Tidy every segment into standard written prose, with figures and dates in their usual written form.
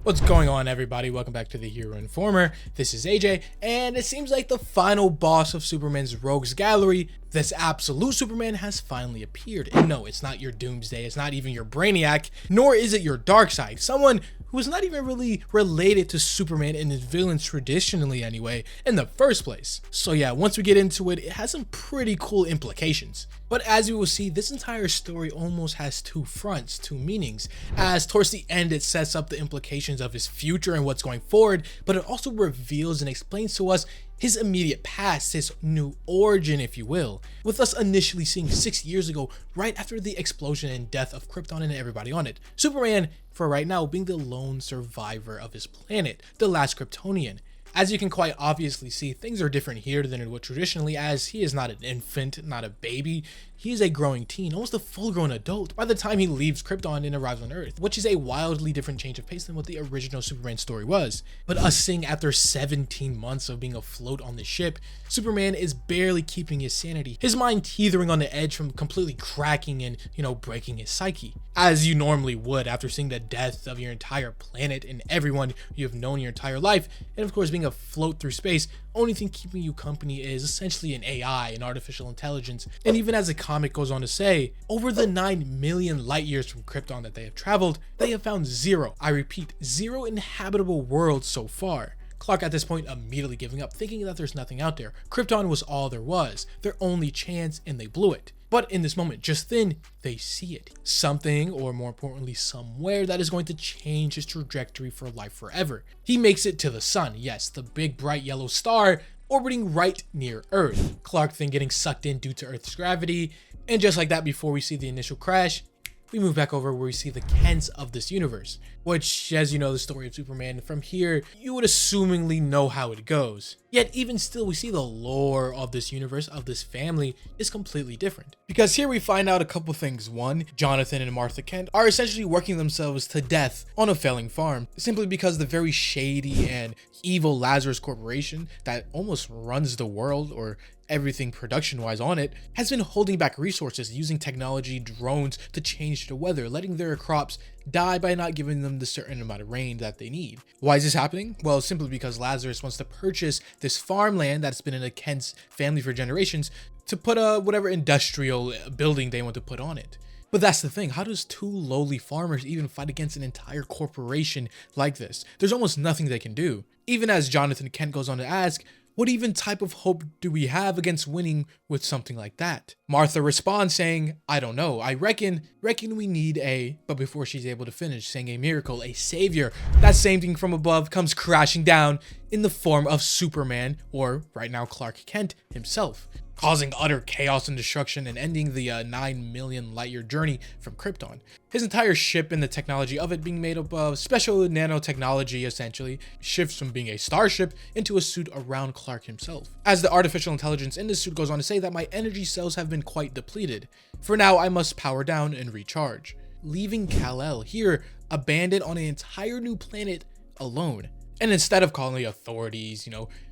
What's going on, everybody? Welcome back to the Hero Informer. This is AJ, and it seems like the final boss of Superman's Rogues Gallery, this absolute Superman, has finally appeared. And no, it's not your Doomsday, it's not even your Brainiac, nor is it your Darkseid, someone who is not even really related to Superman and his villains traditionally anyway, in the first place. So yeah, once we get into it, it has some pretty cool implications. But as we will see, this entire story almost has two fronts, two meanings, as towards the end it sets up the implications of his future and what's going forward, but it also reveals and explains to us his immediate past, his new origin, if you will, with us initially seeing 6 years ago, right after the explosion and death of Krypton and everybody on it. Superman, for right now, being the lone survivor of his planet, the last Kryptonian. As you can quite obviously see, things are different here than it would traditionally, as he is not an infant, not a baby. He is a growing teen, almost a full-grown adult by the time he leaves Krypton and arrives on Earth, which is a wildly different change of pace than what the original Superman story was. But us seeing after 17 months of being afloat on the ship, Superman is barely keeping his sanity, his mind teetering on the edge from completely cracking and, breaking his psyche. As you normally would after seeing the death of your entire planet and everyone you have known your entire life, and of course being afloat through space, only thing keeping you company is essentially an AI, an artificial intelligence. And even as the comic goes on to say, over the 9 million light years from Krypton that they have traveled, they have found zero, I repeat, zero inhabitable worlds so far. Clark at this point immediately giving up, thinking that there's nothing out there. Krypton was all there was, their only chance, and they blew it. But in this moment, just then, they see it. Something, or more importantly, somewhere that is going to change his trajectory for life forever. He makes it to the sun, yes, the big bright yellow star orbiting right near Earth. Clark then getting sucked in due to Earth's gravity, and just like that, before we see the initial crash, we move back over where we see the Kents of this universe, which, as you know the story of Superman, from here, you would assumingly know how it goes. Yet even still, we see the lore of this universe, of this family, is completely different. Because here we find out a couple things. One, Jonathan and Martha Kent are essentially working themselves to death on a failing farm, simply because the very shady and evil Lazarus Corporation that almost runs the world, or everything production-wise on it, has been holding back resources using technology, drones to change the weather, letting their crops die by not giving them the certain amount of rain that they need. Why is this happening? Well, simply because Lazarus wants to purchase this farmland that's been in the Kent's family for generations to put whatever industrial building they want to put on it. But that's the thing, how does two lowly farmers even fight against an entire corporation like this? There's almost nothing they can do. Even as Jonathan Kent goes on to ask, what even type of hope do we have against winning with something like that? Martha responds saying, I don't know, I reckon we need but before she's able to finish, saying a miracle, a savior, that same thing from above comes crashing down in the form of Superman, or right now Clark Kent himself, causing utter chaos and destruction and ending the 9 million light year journey from Krypton. His entire ship and the technology of it being made up of special nanotechnology essentially shifts from being a starship into a suit around Clark himself. As the artificial intelligence in this suit goes on to say that my energy cells have been quite depleted. For now, I must power down and recharge. Leaving Kal-El here, abandoned on an entire new planet alone. And instead of calling the authorities,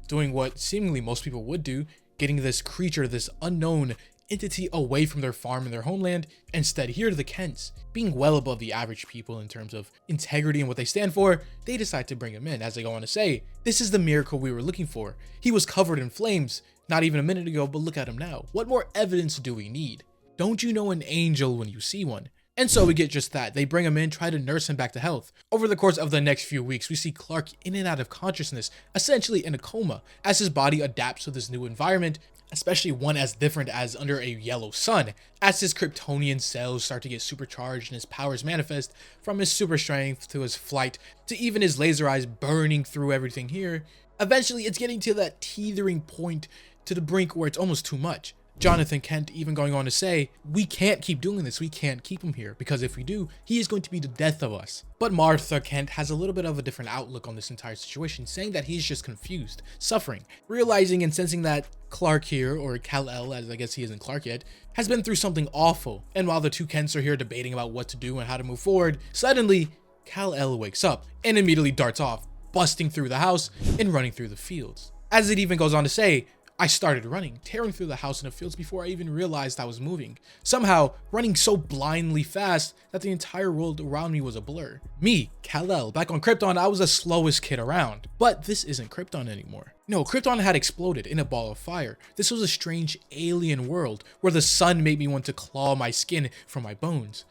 doing what seemingly most people would do, getting this creature, this unknown entity away from their farm and their homeland, instead here the Kents, being well above the average people in terms of integrity and what they stand for, they decide to bring him in. As they go on to say, this is the miracle we were looking for. He was covered in flames not even a minute ago, but look at him now. What more evidence do we need? Don't you know an angel when you see one? And so we get just that. They bring him in, try to nurse him back to health. Over the course of the next few weeks, we see Clark in and out of consciousness, essentially in a coma, as his body adapts to this new environment, especially one as different as under a yellow sun, as his Kryptonian cells start to get supercharged and his powers manifest, from his super strength to his flight to even his laser eyes burning through everything here. Eventually, it's getting to that teetering point, to the brink where it's almost too much. Jonathan Kent even going on to say, we can't keep doing this, we can't keep him here, because if we do, he is going to be the death of us. But Martha Kent has a little bit of a different outlook on this entire situation, saying that he's just confused, suffering, realizing and sensing that Clark here, or Kal-El, as I guess he isn't Clark yet, has been through something awful. And while the two Kents are here debating about what to do and how to move forward, suddenly Kal-El wakes up and immediately darts off, busting through the house and running through the fields. As it even goes on to say, I started running, tearing through the house and the fields before I even realized I was moving. Somehow, running so blindly fast that the entire world around me was a blur. Me, Kal-El, back on Krypton, I was the slowest kid around. But this isn't Krypton anymore. No, Krypton had exploded in a ball of fire. This was a strange alien world where the sun made me want to claw my skin from my bones.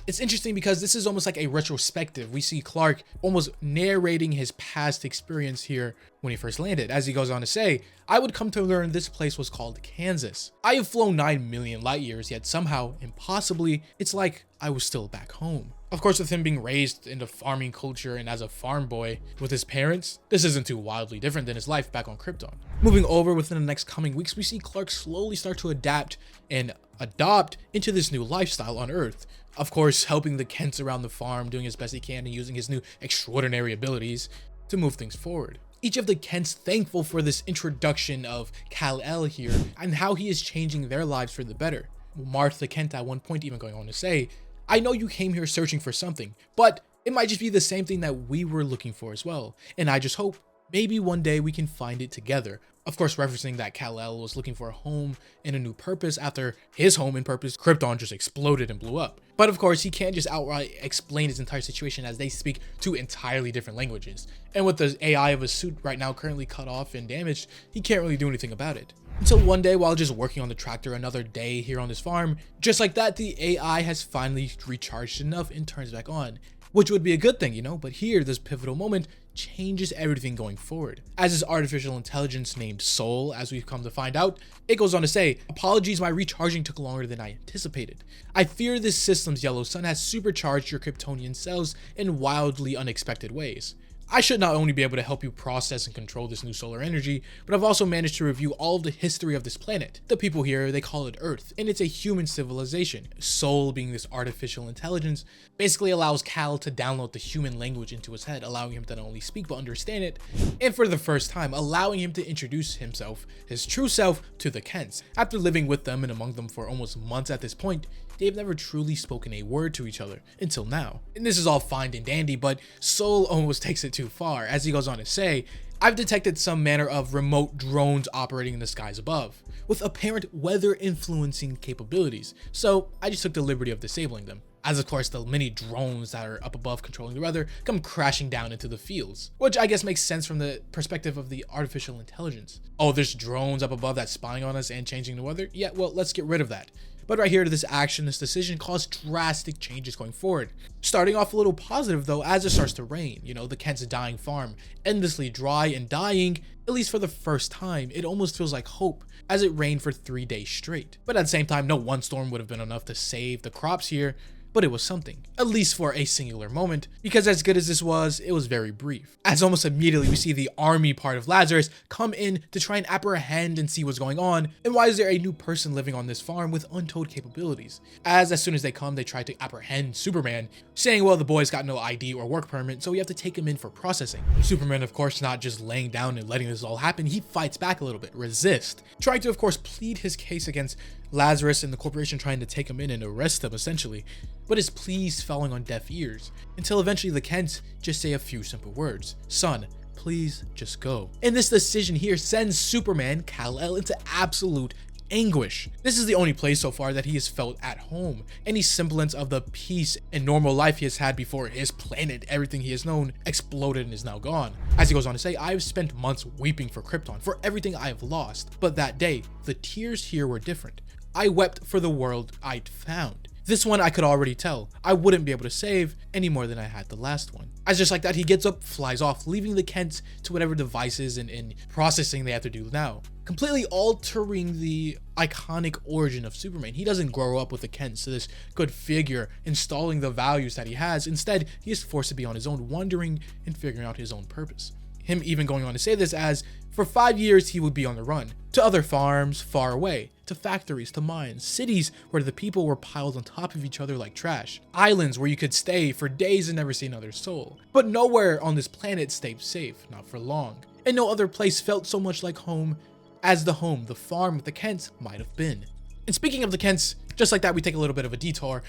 It's interesting because this is almost like a retrospective. We see Clark almost narrating his past experience here when he first landed. As he goes on to say, I would come to learn this place was called Kansas. I have flown 9 million light years, yet somehow, impossibly, it's like I was still back home. Of course, with him being raised in the farming culture and as a farm boy with his parents, this isn't too wildly different than his life back on Krypton. Moving over within the next coming weeks, we see Clark slowly start to adapt and adopt into this new lifestyle on Earth. Of course, helping the Kents around the farm, doing as best he can and using his new extraordinary abilities to move things forward. Each of the Kents thankful for this introduction of Kal-El here and how he is changing their lives for the better. Martha Kent at one point even going on to say, I know you came here searching for something, but it might just be the same thing that we were looking for as well. And I just hope maybe one day we can find it together. Of course, referencing that Kal-El was looking for a home and a new purpose after his home and purpose, Krypton, just exploded and blew up. But of course, he can't just outright explain his entire situation as they speak two entirely different languages. And with the AI of his suit right now currently cut off and damaged, he can't really do anything about it. Until one day, while just working on the tractor, another day here on this farm, just like that, the AI has finally recharged enough and turns back on. Which would be a good thing, you know, but here, this pivotal moment changes everything going forward. As this artificial intelligence named Soul, as we've come to find out, it goes on to say, apologies, my recharging took longer than I anticipated. I fear this system's yellow sun has supercharged your Kryptonian cells in wildly unexpected ways. I should not only be able to help you process and control this new solar energy, but I've also managed to review all of the history of this planet. The people here, they call it Earth, and it's a human civilization. Soul, being this artificial intelligence, basically allows Kal to download the human language into his head, allowing him to not only speak but understand it, and for the first time, allowing him to introduce himself, his true self, to the Kents. After living with them and among them for almost months at this point, they've never truly spoken a word to each other until now. And this is all fine and dandy, but Soul almost takes it too far. As he goes on to say, I've detected some manner of remote drones operating in the skies above, with apparent weather influencing capabilities, so I just took the liberty of disabling them. As of course the many drones that are up above controlling the weather come crashing down into the fields, which I guess makes sense from the perspective of the artificial intelligence. Oh, there's drones up above that's spying on us and changing the weather? Yeah, well, let's get rid of that. But right here, this action, this decision caused drastic changes going forward. Starting off a little positive though, as it starts to rain, you know, the Kent's dying farm, endlessly dry and dying, at least for the first time, it almost feels like hope, as it rained for 3 days straight. But at the same time, no one storm would have been enough to save the crops here, but it was something, at least for a singular moment, because as good as this was, it was very brief. As almost immediately we see the army part of Lazarus come in to try and apprehend and see what's going on, and why is there a new person living on this farm with untold capabilities. As soon as they come, they try to apprehend Superman, saying, well, the boy's got no ID or work permit, so we have to take him in for processing. Superman, of course, not just laying down and letting this all happen, he fights back a little bit, resist, trying to, of course, plead his case against Lazarus and the corporation trying to take him in and arrest him, essentially. But his pleas falling on deaf ears, until eventually the Kents just say a few simple words. Son, please just go. And this decision here sends Superman, Kal-El, into absolute anguish. This is the only place so far that he has felt at home. Any semblance of the peace and normal life he has had before his planet, everything he has known, exploded and is now gone. As he goes on to say, I've spent months weeping for Krypton, for everything I have lost. But that day, the tears here were different. I wept for the world I'd found. This one I could already tell I wouldn't be able to save any more than I had the last one. As just like that, he gets up, flies off, leaving the Kents to whatever devices and processing they have to do now, completely altering the iconic origin of Superman. He doesn't grow up with the Kents to this good figure, installing the values that he has. Instead, he is forced to be on his own, wondering and figuring out his own purpose. Him even going on to say this as, for 5 years he would be on the run, to other farms far away, to factories, to mines, cities where the people were piled on top of each other like trash, islands where you could stay for days and never see another soul. But nowhere on this planet stayed safe, not for long, and no other place felt so much like home as the home the farm with the Kents might have been. And speaking of the Kents, just like that, we take a little bit of a detour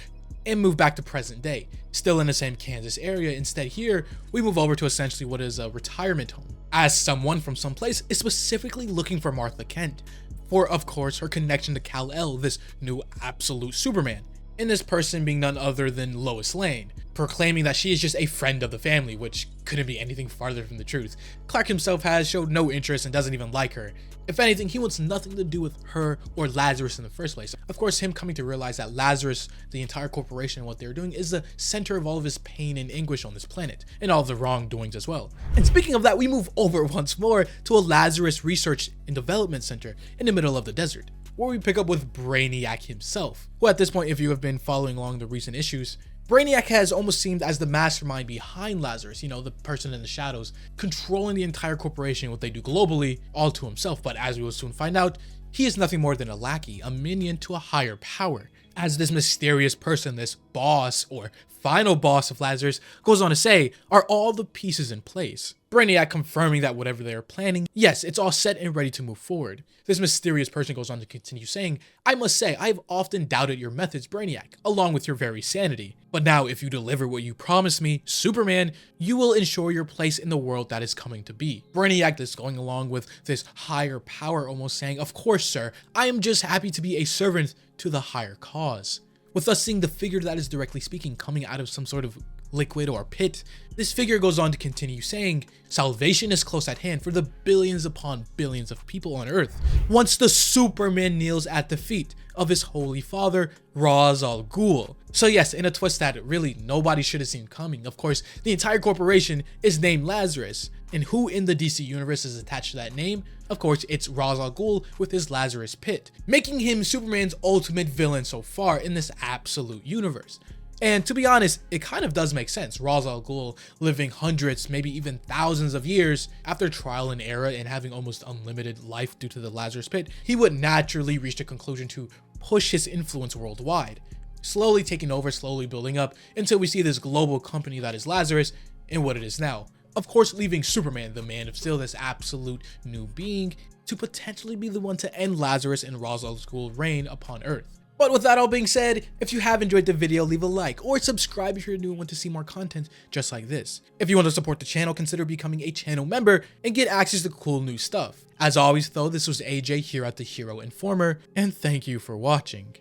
and move back to present day, still in the same Kansas area. Instead here, we move over to essentially what is a retirement home. as someone from someplace is specifically looking for Martha Kent, for of course her connection to Kal-El, this new absolute Superman, and this person being none other than Lois Lane, proclaiming that she is just a friend of the family, which couldn't be anything farther from the truth. Clark himself has showed no interest and doesn't even like her. If anything, he wants nothing to do with her or Lazarus in the first place. Of course, him coming to realize that Lazarus, the entire corporation, and what they're doing is the center of all of his pain and anguish on this planet, and all of the wrongdoings as well. And speaking of that, we move over once more to a Lazarus Research and Development Center in the middle of the desert, where we pick up with Brainiac himself, who at this point, if you have been following along the recent issues, Brainiac has almost seemed as the mastermind behind Lazarus, you know, the person in the shadows, controlling the entire corporation, what they do globally, all to himself. But as we will soon find out, he is nothing more than a lackey, a minion to a higher power. As this mysterious person, this boss or final boss of Lazarus, goes on to say, are all the pieces in place? Brainiac confirming that whatever they are planning, yes, it's all set and ready to move forward. This mysterious person goes on to continue saying, I must say, I've often doubted your methods, Brainiac, along with your very sanity. But now, if you deliver what you promised me, Superman, you will ensure your place in the world that is coming to be. Brainiac is going along with this higher power, almost saying, of course, sir, I am just happy to be a servant to the higher cause. With us seeing the figure that is directly speaking coming out of some sort of liquid or pit, this figure goes on to continue saying, salvation is close at hand for the billions upon billions of people on Earth, once the Superman kneels at the feet of his holy father, Ra's al Ghul. So yes, in a twist that really nobody should have seen coming, of course, the entire corporation is named Lazarus, and who in the DC universe is attached to that name? Of course, it's Ra's al Ghul with his Lazarus Pit, making him Superman's ultimate villain so far in this absolute universe. And to be honest, it kind of does make sense. Ra's al Ghul living hundreds, maybe even thousands of years after trial and error and having almost unlimited life due to the Lazarus Pit, he would naturally reach the conclusion to push his influence worldwide, slowly taking over, slowly building up until we see this global company that is Lazarus and what it is now. Of course, leaving Superman, the Man of Steel, this absolute new being, to potentially be the one to end Lazarus and Ra's al Ghul's reign upon Earth. But with that all being said, if you have enjoyed the video, leave a like or subscribe if you're new and want to see more content just like this. If you want to support the channel, consider becoming a channel member and get access to cool new stuff. As always though, this was AJ here at The Hero Informer, and thank you for watching.